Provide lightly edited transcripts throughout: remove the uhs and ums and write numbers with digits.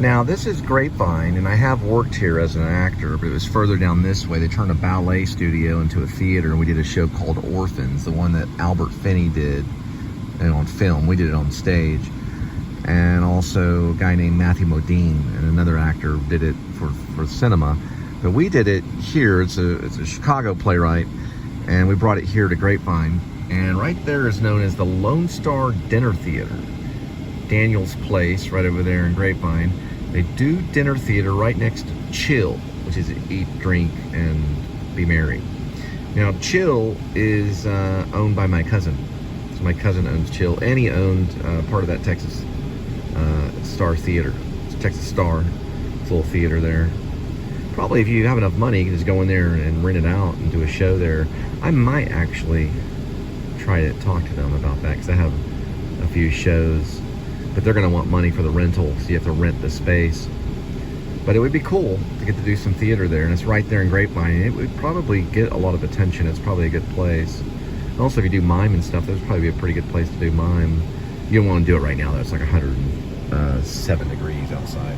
Now, this is Grapevine, and I have worked here as an actor, but it was further down this way. They turned a ballet studio into a theater, and we did a show called Orphans, the one that Albert Finney did, and on film. We did it on stage. And also a guy named Matthew Modine, and another actor did it for cinema. But we did it here. It's a Chicago playwright, and we brought it here to Grapevine. And right there is known as the Lone Star Dinner Theater. Daniel's Place, right over there in Grapevine. They do dinner theater right next to Chill, which is eat, drink, and be merry. Now, Chill is owned by my cousin. So my cousin owns Chill, and he owned part of that Texas Star Theater. It's Texas Star. It's a little theater there. Probably if you have enough money, you can just go in there and rent it out and do a show there. I might actually try to talk to them about that, because I have a few shows. But they're going to want money for the rental, so you have to rent the space. But it would be cool to get to do some theater there, and it's right there in Grapevine. It would probably get a lot of attention. It's probably a good place. And also, if you do mime and stuff, that would probably be a pretty good place to do mime. You don't want to do it right now, though. It's like 107 degrees outside.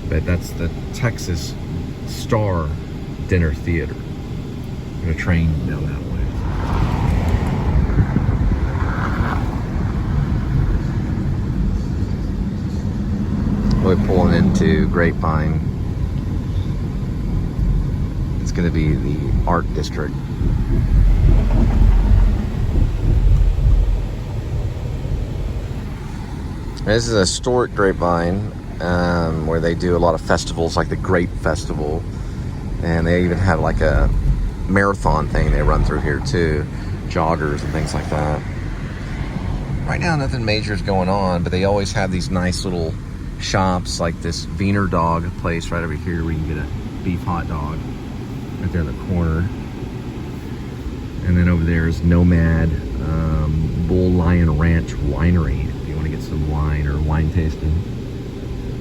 But that's the Texas Star Dinner Theater. I'm going to train down that way. We're pulling into Grapevine. It's going to be the art district. This is a historic Grapevine where they do a lot of festivals, like the Grape Festival, and they even have like a marathon thing they run through here too, joggers and things like that. Right now, nothing major is going on, but they always have these nice little shops, like this Wiener Dog place right over here where you can get a beef hot dog right there in the corner. And then over there is Nomad Bull Lion Ranch Winery, if you want to get some wine or wine tasting.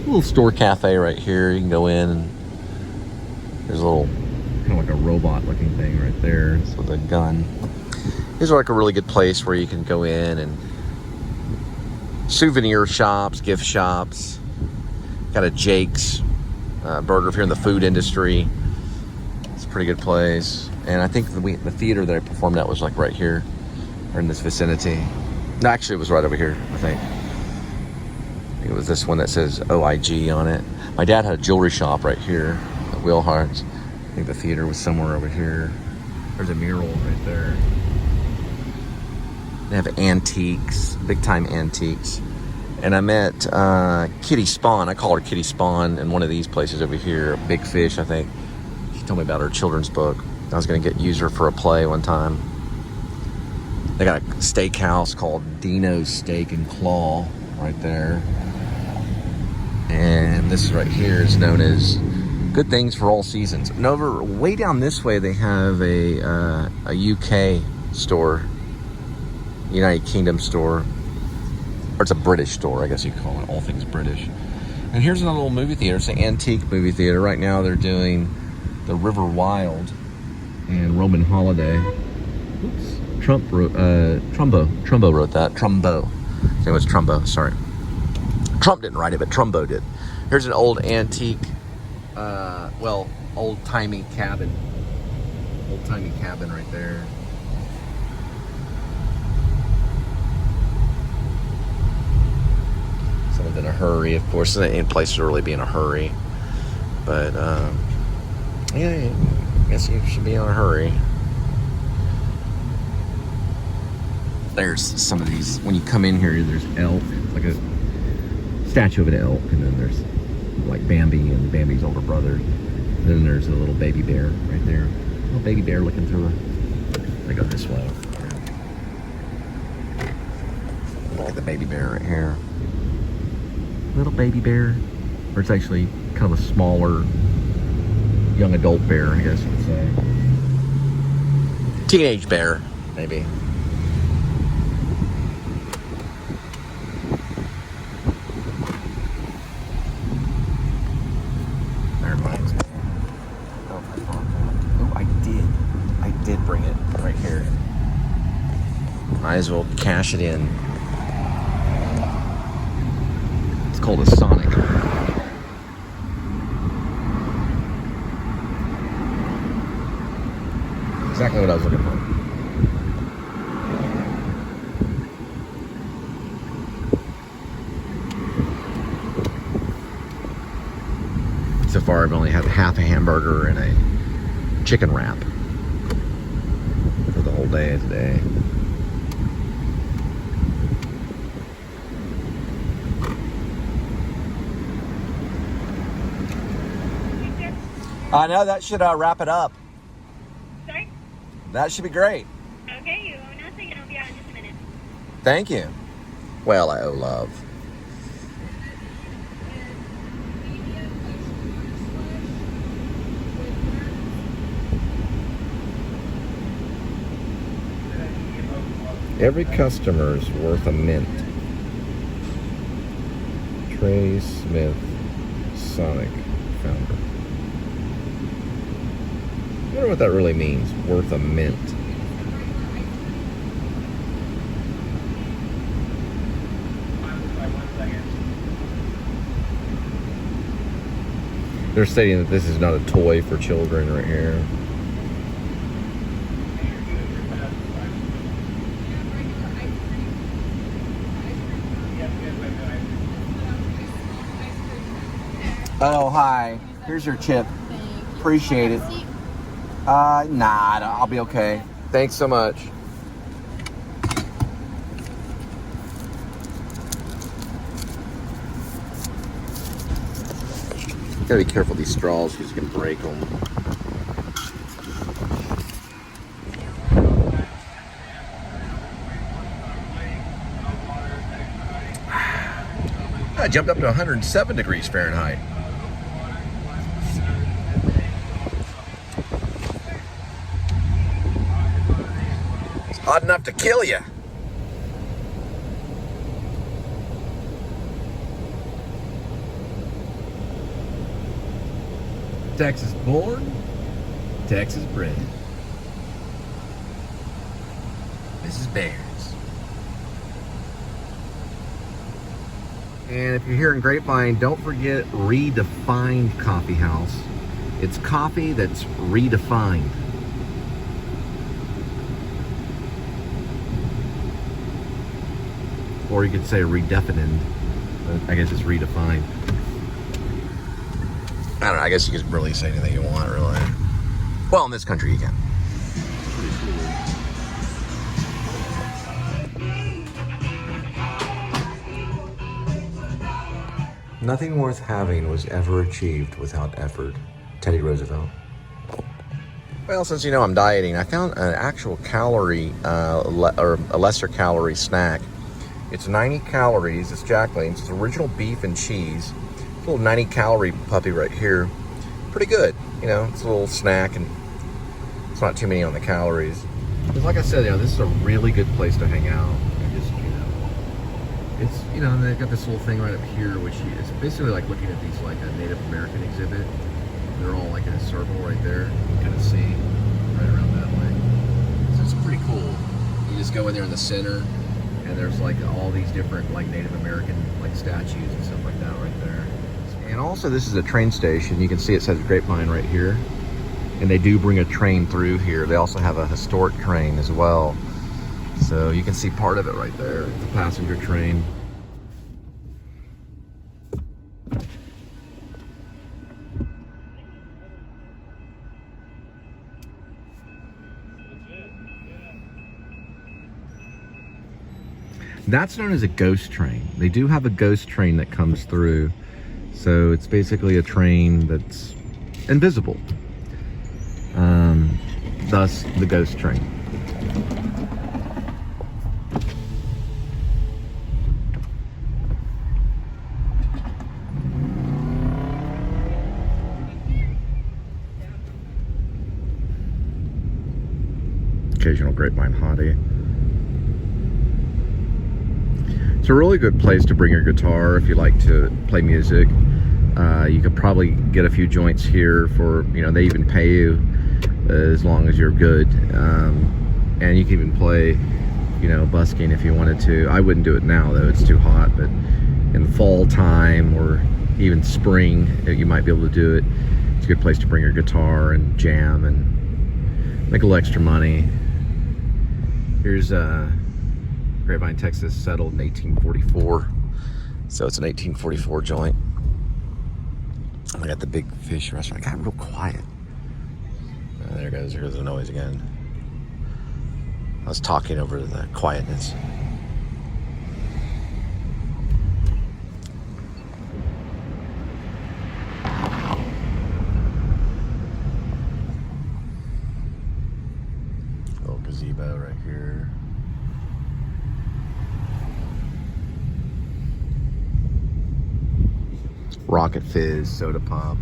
A little store cafe right here. You can go in, and there's a little kind of like a robot looking thing right there. It's with a gun. These are like a really good place where you can go in, and souvenir shops, gift shops. Got a Jake's burger if you're in the food industry. It's a pretty good place. And I think the theater that I performed at was like right here, or in this vicinity. No, actually it was right over here, I think. It was this one that says OIG on it. My dad had a jewelry shop right here at Wheelhart's. I think the theater was somewhere over here. There's a mural right there. They have antiques, big time antiques. And I met Kitty Spawn. I call her Kitty Spawn in one of these places over here, Big Fish, I think. She told me about her children's book. I was going to use her for a play one time. They got a steakhouse called Dino's Steak and Claw right there. And this right here is known as Good Things for All Seasons. And over way down this way, they have a UK store, United Kingdom store. Or it's a British store, I guess you could call it, all things British. And here's another little movie theater. It's an antique movie theater. Right now they're doing The River Wild and Roman Holiday. Oops. Trumbo wrote that. Trumbo. It was Trumbo, sorry. Trump didn't write it, but Trumbo did. Here's an old antique, old-timey cabin. Old-timey cabin right there. Someone's in a hurry, of course. It's in place to really be in a hurry. But, yeah, I guess you should be in a hurry. There's some of these, when you come in here, there's elk. It's like a statue of an elk, and then there's like Bambi and Bambi's older brother. And then there's a little baby bear right there. A little baby bear looking through I go this way. Look at the baby bear right here. Little baby bear. Or it's actually kind of a smaller young adult bear, I guess you would say. Teenage bear, maybe. That reminds me. Oh, I did bring it right here. Might as well cash it in. It's called a Sonic. Exactly what I was looking for. So far, I've only had half a hamburger and a chicken wrap for the whole day today. I know that should wrap it up. Sorry? That should be great. Okay, you owe nothing and I'll be out in just a minute. Thank you. Well, I owe love. Every customer is worth a mint. Trey Smith, Sonic founder. I wonder what that really means, worth a mint. They're stating that this is not a toy for children right here. Oh, hi. Here's your chip. Appreciate it. Nah, I'll be okay. Thanks so much. Gotta be careful with these straws because you can break them. I jumped up to 107 degrees Fahrenheit. It's hot enough to kill you. Texas born, Texas bred. This is Bears. And if you're here in Grapevine, don't forget Redefined Coffee House. It's coffee that's redefined. Or you could say redefined, but I guess it's redefined. I don't know, I guess you could really say anything you want, really. Well, in this country you can. Nothing worth having was ever achieved without effort. Teddy Roosevelt. Well, since you know I'm dieting, I found an actual calorie, or a lesser calorie snack. It's 90 calories, it's Jacqueline's, it's original beef and cheese. Little 90 calorie puppy right here. Pretty good, you know, it's a little snack and it's not too many on the calories. Because like I said, you know, this is a really good place to hang out. And just, you know, it's, you know, and they've got this little thing right up here, which is basically like looking at these, like a Native American exhibit. They're all like in a circle right there. You can kind of see right around that way. So it's pretty cool. You just go in there in the center and there's like all these different like Native American like statues and stuff like that right there. And also this is a train station. You can see it says Grapevine right here. And they do bring a train through here. They also have a historic train as well. So you can see part of it right there. It's a passenger train. That's known as a ghost train. They do have a ghost train that comes through. So it's basically a train that's invisible. Thus the ghost train. Occasional Grapevine hottie. It's a really good place to bring your guitar if you like to play music. You could probably get a few joints here for, you know, they even pay you as long as you're good. And you can even play, you know, busking if you wanted to. I wouldn't do it now though, it's too hot, but in the fall time or even spring, you might be able to do it. It's a good place to bring your guitar and jam and Make a little extra money. Here's Grapevine, Texas, settled in 1844. So it's an 1844 joint. I got the Big Fish restaurant. It got real quiet. There goes the noise again. I was talking over the quietness. Little gazebo right here. Rocket Fizz soda pop.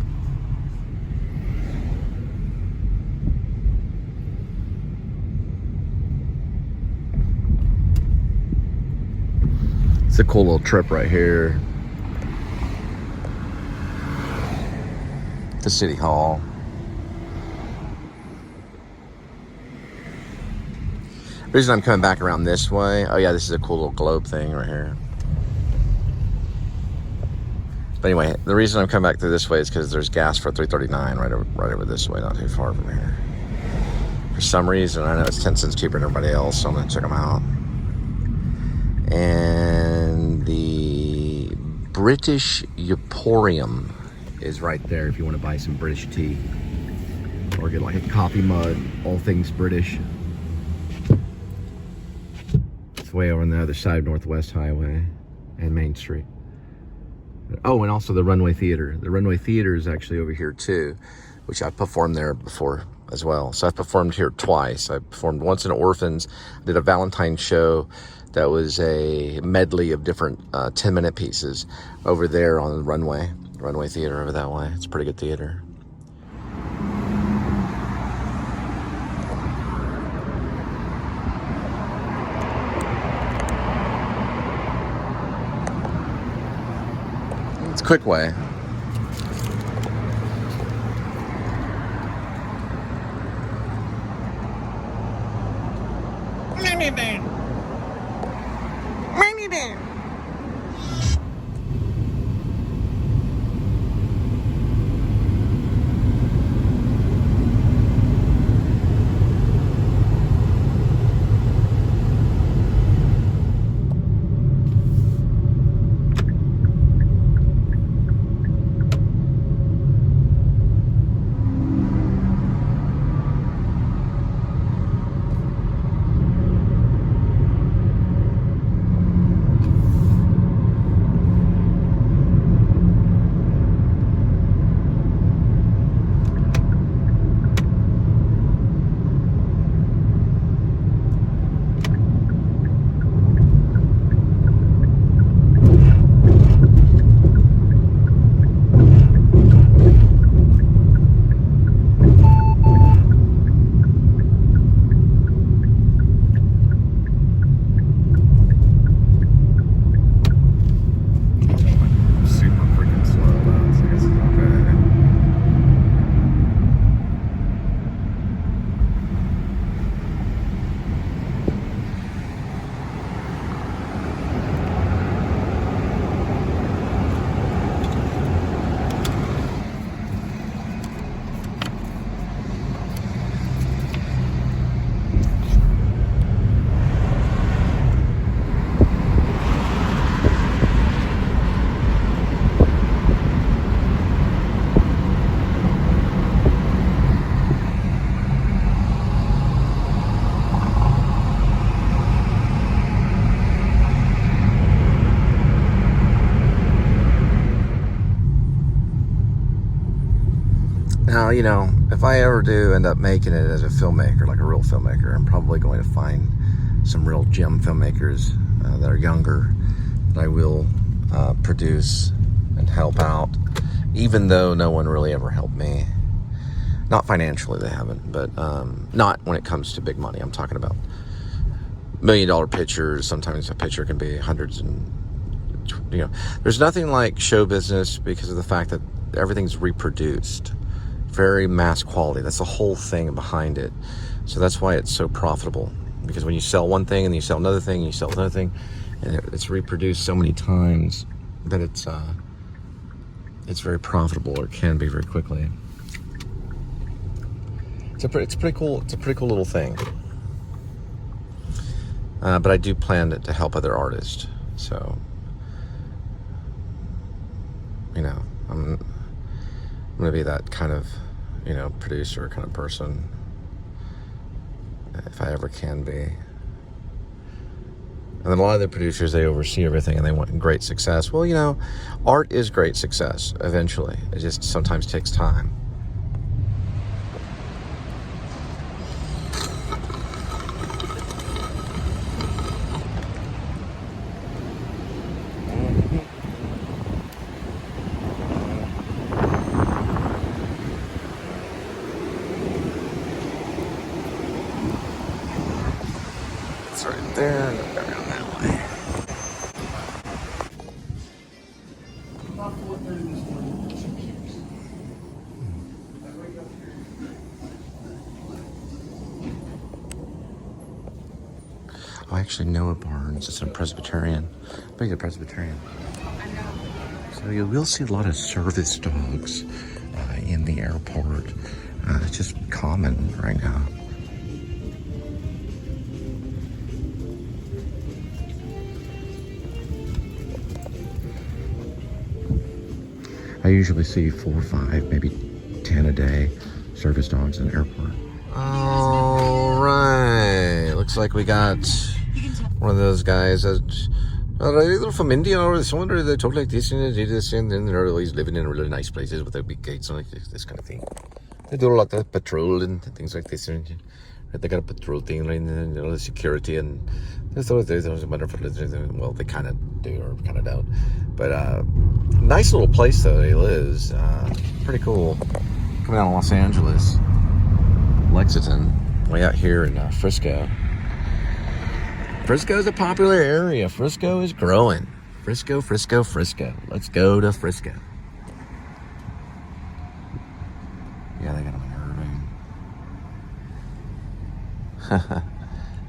It's a cool little trip right here. The City Hall. The reason I'm coming back around this way, oh yeah, this is a cool little globe thing right here. But anyway, the reason I'm coming back through this way is because there's gas for $3.39 right over this way, not too far from here. For some reason, I know it's 10 cents cheaper than everybody else, so I'm gonna check them out. And the British Emporium is right there if you want to buy some British tea. Or get like a coffee mug, all things British. It's way over on the other side of Northwest Highway and Main Street. Oh, and also the Runway Theater. The Runway Theater is actually over here too, which I've performed there before as well. So I've performed here twice. I performed once in Orphans, did a Valentine's show that was a medley of different 10-minute pieces over there on the Runway Theater over that way. It's a pretty good theater. It's a quick way. Now, you know, if I ever do end up making it as a filmmaker, like a real filmmaker, I'm probably going to find some real gem filmmakers that are younger that I will produce and help out, even though no one really ever helped me. Not financially, they haven't, but not when it comes to big money. I'm talking about $1 million pictures. Sometimes a picture can be hundreds and, you know, there's nothing like show business because of the fact that everything's reproduced. Very mass quality. That's the whole thing behind it. So that's why it's so profitable. Because when you sell one thing and you sell another thing and you sell another thing, and it's reproduced so many times that it's very profitable, or it can be very quickly. it's pretty cool. It's a pretty cool little thing. But I do plan to help other artists. So, you know, I'm going to be that kind of, you know, producer kind of person, if I ever can be. And then a lot of the producers, they oversee everything and they want great success. Well, you know, art is great success eventually. It just sometimes takes time. It's right there, and go around that way. Oh, I actually know a Barnes. It's a Presbyterian. Big a Presbyterian. So you will see a lot of service dogs in the airport. It's just common right now. I usually see 4 or 5, maybe 10 a day, service dogs in the airport. All right, looks like we got one of those guys that are either from India or someone that talk like this and they do this, and then they're always living in really nice places with their big gates and like this kind of thing. They do a lot of patrol and things like this. And they got a patrol thing, and you know, the security, and there's a wonderful. Well, they kind of do or kind of don't, but nice little place though. He lives, pretty cool. Coming out of Los Angeles, Lexington, way out here in Frisco. Frisco's a popular area. Frisco is growing. Frisco. Let's go to Frisco. Yeah, they got them in Irving.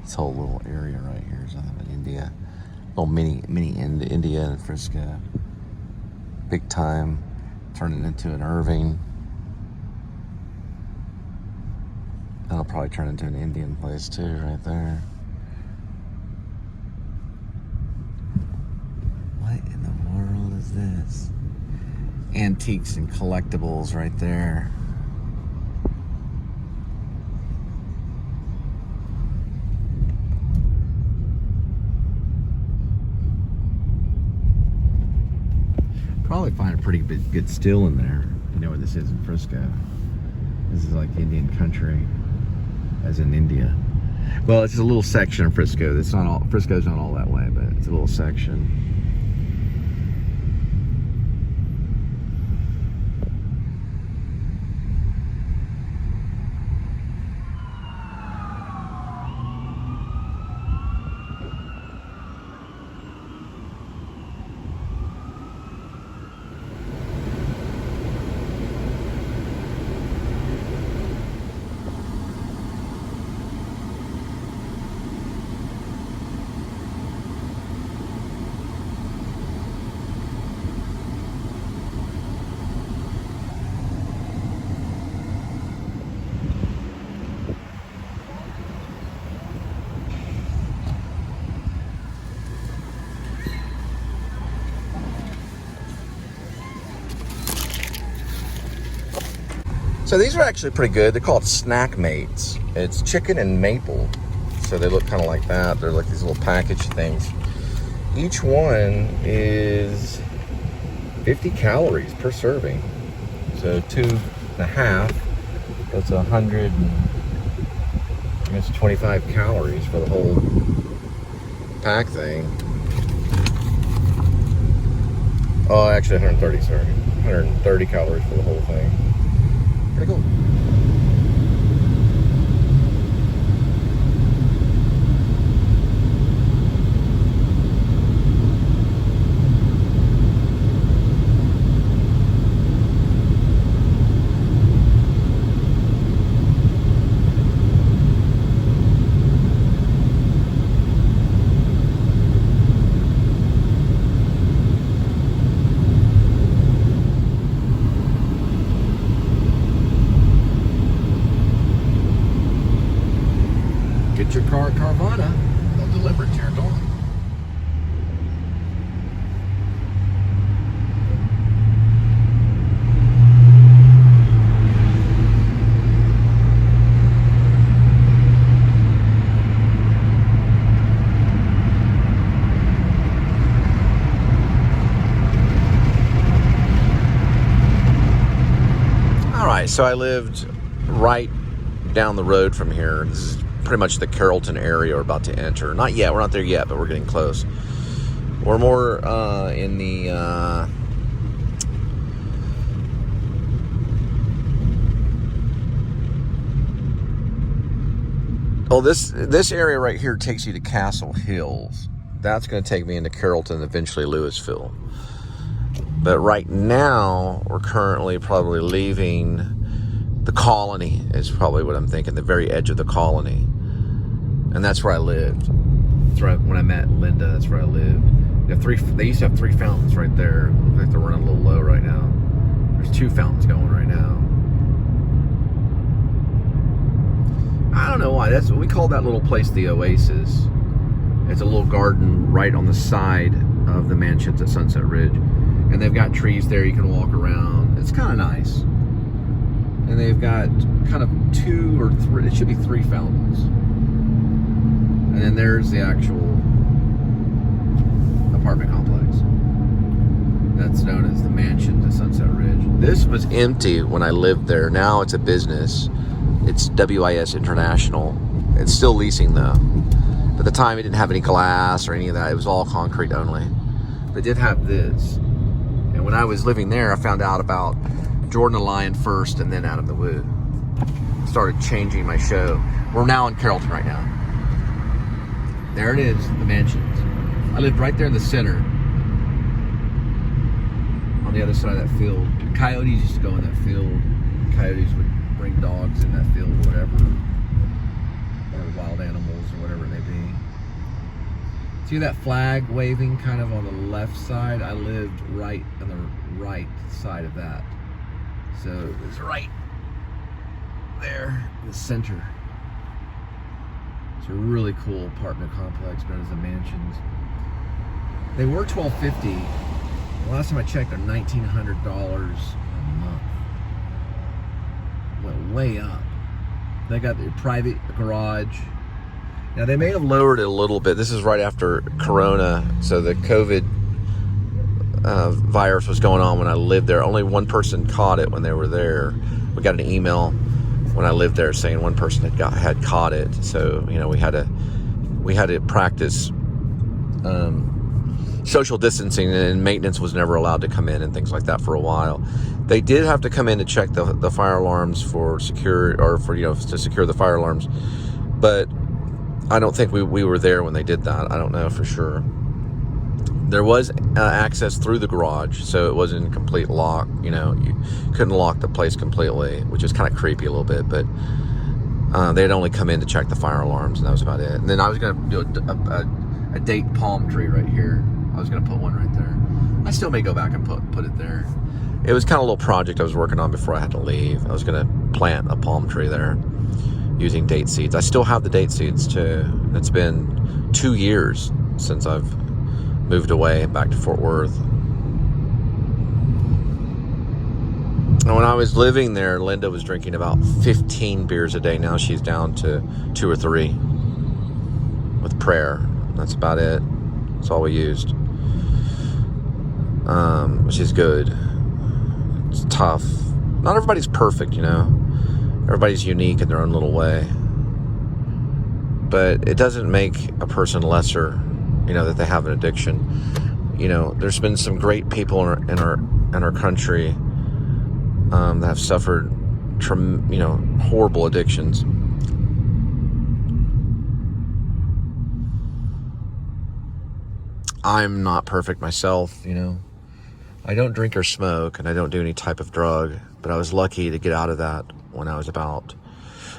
This whole little area right here is nothing but India. Little mini India and Frisco. Big time. Turning into an Irving. That'll probably turn into an Indian place too, right there. What in the world is this? Antiques and collectibles right there. Probably find a pretty good still in there. You know where this is in Frisco. This is like Indian country, as in India. Well, it's just a little section of Frisco. It's not all, Frisco's not all that way, but it's a little section. So these are actually pretty good. They're called Snack Mates. It's chicken and maple. So they look kind of like that. They're like these little package things. Each one is 50 calories per serving. So 2.5, that's 125 calories for the whole pack thing. Oh, actually 130, sorry. 130 calories for the whole thing. Pretty cool. your car at Carvana, they'll deliver it to your door. All right, so I lived right down the road from here. This is pretty much the Carrollton area we're about to enter. Not yet, we're not there yet, but we're getting close. We're more in the this area right here takes you to Castle Hills. That's going to take me into Carrollton, eventually Louisville. But right now, we're currently probably leaving the colony, is probably what I'm thinking, the very edge of the colony. And that's where I lived. That's right, when I met Linda, that's where I lived. They used to have 3 fountains right there. Looks like they're running a little low right now. There's 2 fountains going right now. I don't know why. That's what we call that little place, the Oasis. It's a little garden right on the side of the mansions at Sunset Ridge. And they've got trees there you can walk around. It's kind of nice. And they've got kind of 2 or 3, it should be 3 fountains. And then there's the actual apartment complex. That's known as the mansions at Sunset Ridge. This was empty when I lived there. Now it's a business. It's WIS International. It's still leasing though. But at the time it didn't have any glass or any of that. It was all concrete only. But it did have this. And when I was living there, I found out about Jordan the Lion first and then Adam the Woo. Started changing my show. We're now in Carrollton right now. There it is, the mansions. I lived right there in the center. On the other side of that field. Coyotes used to go in that field. Coyotes would bring dogs in that field or whatever. Or wild animals or whatever it may be. See that flag waving kind of on the left side? I lived right on the right side of that. So it was right there in the center. It's a really cool apartment complex known as the Mansions. They were $1,250. The last time I checked, they're $1,900 a month. Went way up. They got the private garage. Now, they may have lowered it a little bit. This is right after Corona, so the COVID virus was going on when I lived there. Only one person caught it when they were there. We got an email when I lived there saying one person had caught it. So, you know, we had to practice social distancing, and maintenance was never allowed to come in and things like that for a while. They did have to come in to check the fire alarms to secure the fire alarms, but I don't think we were there when they did that. I don't know for sure. There was access through the garage, so it wasn't complete lock. You know, you couldn't lock the place completely, which is kind of creepy a little bit, but they'd only come in to check the fire alarms, and that was about it. And then I was going to do a date palm tree right here. I was going to put one right there. I still may go back and put it there. It was kind of a little project I was working on before I had to leave. I was going to plant a palm tree there using date seeds. I still have the date seeds too. It's been 2 years since I've moved away back to Fort Worth. And when I was living there, Linda was drinking about 15 beers a day. Now she's down to 2 or 3 with prayer. That's about it. That's all we used. Which is good. It's tough. Not everybody's perfect, you know. Everybody's unique in their own little way. But it doesn't make a person lesser, you know, that they have an addiction. You know, there's been some great people in our country that have suffered, horrible addictions. I'm not perfect myself, you know. I don't drink or smoke, and I don't do any type of drug, but I was lucky to get out of that when I was about...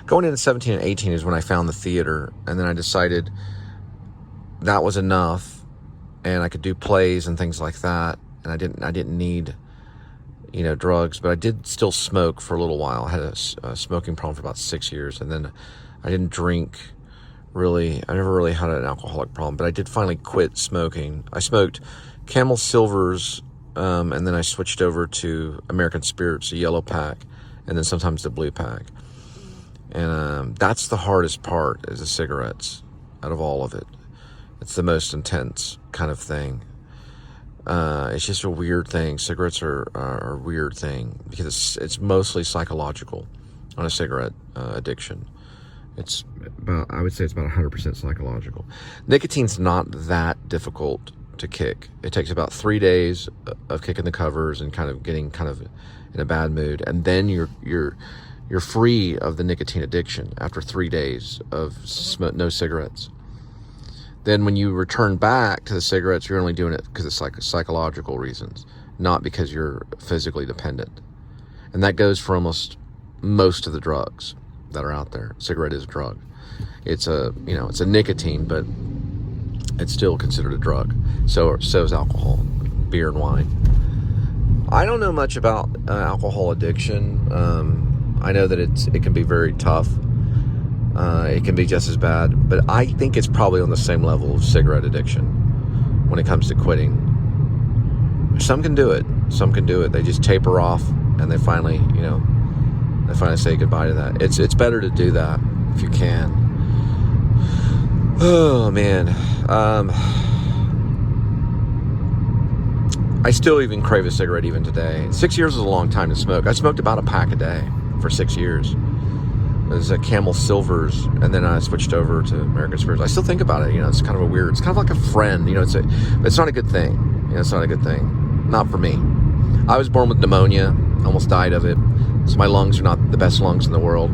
Going into 17 and 18 is when I found the theater, and then I decided that was enough, and I could do plays and things like that, and I didn't need, you know, drugs, but I did still smoke for a little while. I had a smoking problem for about 6 years, and then I didn't drink I never really had an alcoholic problem, but I did finally quit smoking. I smoked Camel Silvers, and then I switched over to American Spirits, a yellow pack, and then sometimes the blue pack. And that's the hardest part, is the cigarettes, out of all of it. It's the most intense kind of thing. It's just a weird thing. Cigarettes are a weird thing because it's mostly psychological on a cigarette addiction. I would say it's about 100% psychological. Nicotine's not that difficult to kick. It takes about 3 days of kicking the covers and kind of getting kind of in a bad mood, and then you're free of the nicotine addiction after 3 days of no cigarettes. Then when you return back to the cigarettes, you're only doing it because it's like psychological reasons, not because you're physically dependent. And that goes for almost most of the drugs that are out there. Cigarette is a drug. It's a nicotine, but it's still considered a drug. So is alcohol, beer and wine. I don't know much about alcohol addiction. I know that it can be very tough. It can be just as bad, but I think it's probably on the same level of cigarette addiction when it comes to quitting. Some can do it. They just taper off, and they finally say goodbye to that. It's better to do that if you can. Oh man, I still even crave a cigarette even today. 6 years is a long time to smoke. I smoked about a pack a day for 6 years. It was a Camel Silvers, and then I switched over to American Spirits. I still think about it. It's kind of it's kind of like a friend. It's not a good thing. It's not a good thing. Not for me. I was born with pneumonia, almost died of it. So my lungs are not the best lungs in the world.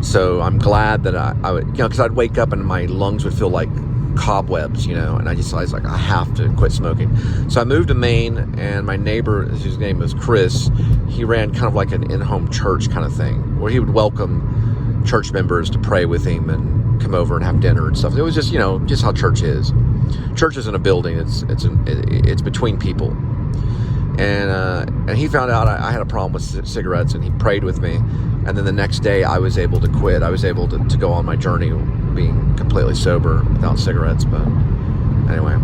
So I'm glad that I would, because I'd wake up and my lungs would feel like cobwebs, and I was like, I have to quit smoking. So I moved to Maine, and my neighbor, whose name was Chris, he ran kind of like an in-home church kind of thing, where he would welcome church members to pray with him and come over and have dinner and stuff. It was just, just how church is. Church isn't a building; it's between people. And he found out I had a problem with cigarettes, and he prayed with me. And then the next day, I was able to quit. I was able to go on my journey being completely sober without cigarettes. But anyway,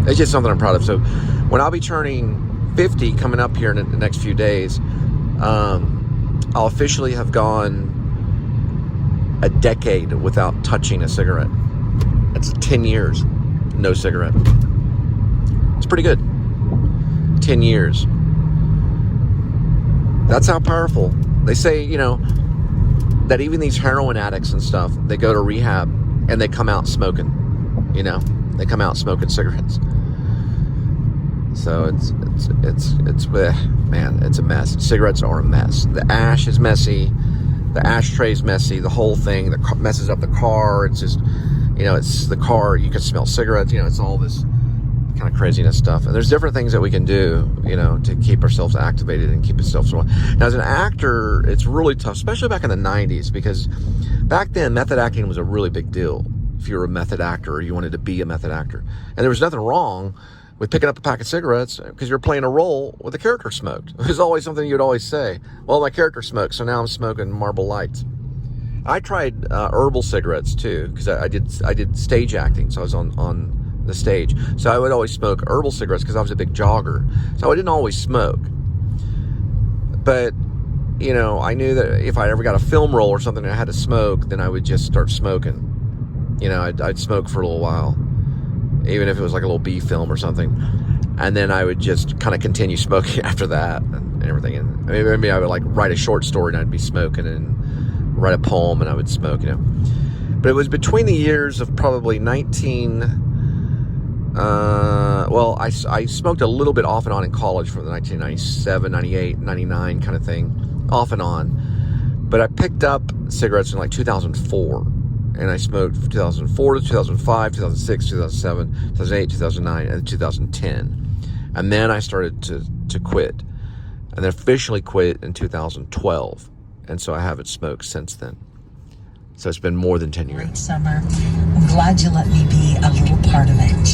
it's just something I'm proud of. So when I'll be turning 50 coming up here in the next few days, I'll officially have gone a decade without touching a cigarette. That's 10 years, no cigarette. It's pretty good. 10 years. That's how powerful. They say, that even these heroin addicts and stuff, they go to rehab and they come out smoking. They come out smoking cigarettes. So it's man, it's a mess. Cigarettes are a mess. The ash is messy. The ashtray's messy. The whole thing that messes up the car. It's just, it's the car. You can smell cigarettes. It's all this kind of craziness stuff. And there's different things that we can do, to keep ourselves activated and keep ourselves going. Now, as an actor, it's really tough, especially back in the 90s, because back then, method acting was a really big deal. If you were a method actor or you wanted to be a method actor. And there was nothing wrong with picking up a pack of cigarettes because you're playing a role where the character smoked. It was always something you'd always say, well, my character smoked, so now I'm smoking Marlboro Lights. I tried herbal cigarettes too, because I did stage acting, so I was on the stage. So I would always smoke herbal cigarettes because I was a big jogger. So I didn't always smoke. But, I knew that if I ever got a film role or something and I had to smoke, then I would just start smoking. I'd smoke for a little while, even if it was like a little B film or something. And then I would just kind of continue smoking after that and everything. And maybe I would like write a short story and I'd be smoking, and write a poem and I would smoke, But it was between the years of probably I smoked a little bit off and on in college from the 1997, 98, 99 kind of thing, off and on. But I picked up cigarettes in like 2004, and I smoked from 2004 to 2005, 2006, 2007, 2008, 2009, and 2010. And then I started to quit, and then officially quit in 2012. And so I haven't smoked since then. So it's been more than 10 years. Great summer. I'm glad you let me be a little part of it.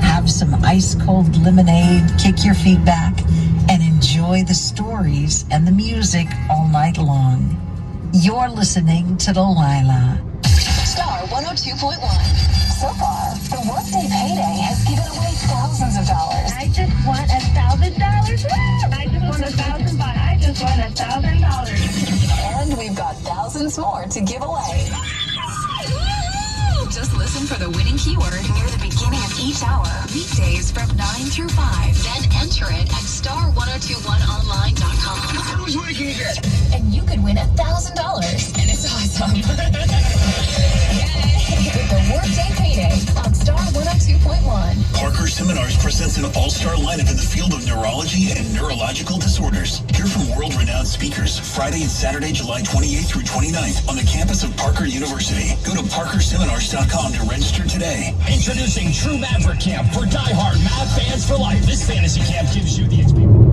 Have some ice-cold lemonade, kick your feet back, and enjoy the stories and the music all night long. You're listening to Delilah. Star 102.1. So far, the Workday Payday has given away thousands of dollars. I just want $1,000. I just want $1,000. I just want $1,000. And we've got thousands more to give away. Just listen for the winning keyword near the beginning of each hour. Weekdays from 9 through 5. Then enter it at star1021online.com. I was making it. And you could win $1,000. And it's awesome. With the Workday Payday on Star 102.1. Parker Seminars presents an all-star lineup in the field of neurology and neurological disorders. Hear from world-renowned speakers Friday and Saturday, July 28th through 29th on the campus of Parker University. Go to parkerseminars.com to register today. Introducing True Maverick Camp for die-hard math fans for life. This fantasy camp gives you the experience.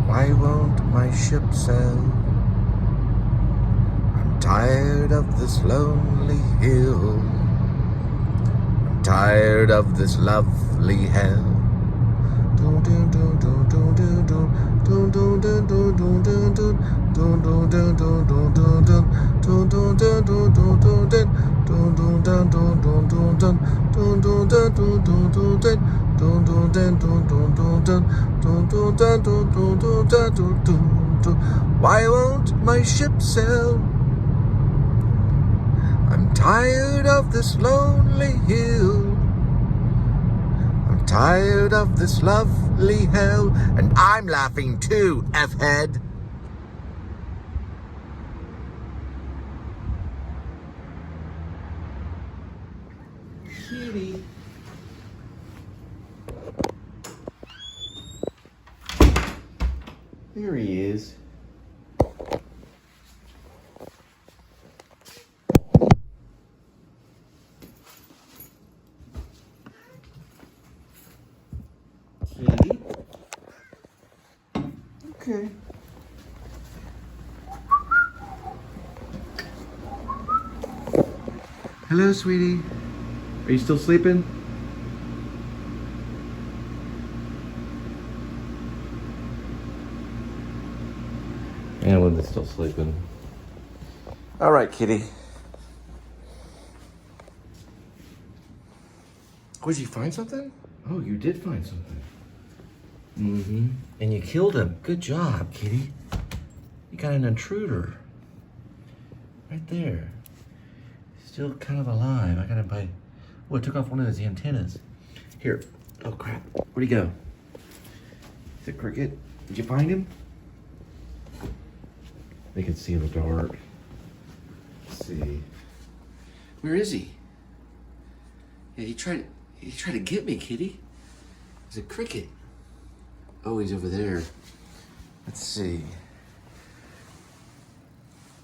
Why won't my ship sail? I'm tired of this lonely hill. I'm tired of this lovely hell. Why won't my ship sail? I'm tired of this lonely hill. I'm tired of this lovely hell. And I'm laughing too, F-head. Kitty. There he is. Kitty. Okay. Hello, sweetie. Are you still sleeping? And Linda's still sleeping. All right, kitty. Oh, did you find something? Oh, you did find something. Mm-hmm. And you killed him. Good job, kitty. You got an intruder. Right there. Still kind of alive. I gotta buy... Oh, I took off one of his antennas. Here. Oh, crap. Where'd he go? Is it cricket? Did you find him? They can see in the dark. Let's see. Where is he? Yeah, he tried to get me, kitty. There's a cricket. Oh, he's over there. Let's see.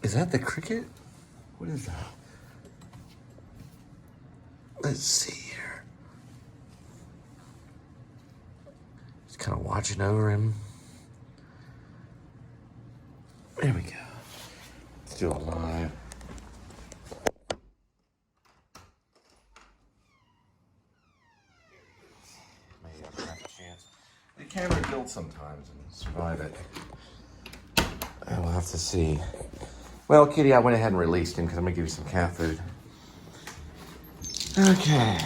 Is that the cricket? What is that? Let's see here. Just kind of watching over him. There we go. Still alive. Maybe I'll have a chance. They can rebuild sometimes and survive it. I will have to see. Well, Kitty, I went ahead and released him because I'm going to give you some cat food. Okay,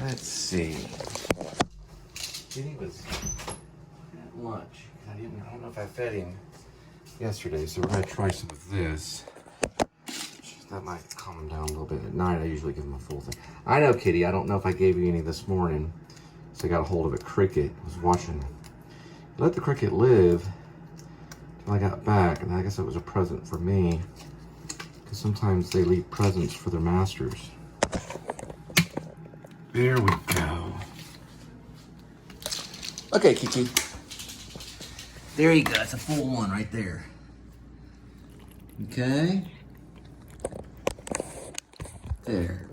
let's see. Kitty was at lunch. I don't know if I fed him yesterday, so we're going to try some of this. That might calm him down a little bit. At night, I usually give him a full thing. I know, Kitty, I don't know if I gave you any this morning, so I got a hold of a cricket. I was watching. I let the cricket live until I got back, and I guess it was a present for me, because sometimes they leave presents for their masters. There we go. Okay, Kiki. There you go. It's a full one right there. Okay. There.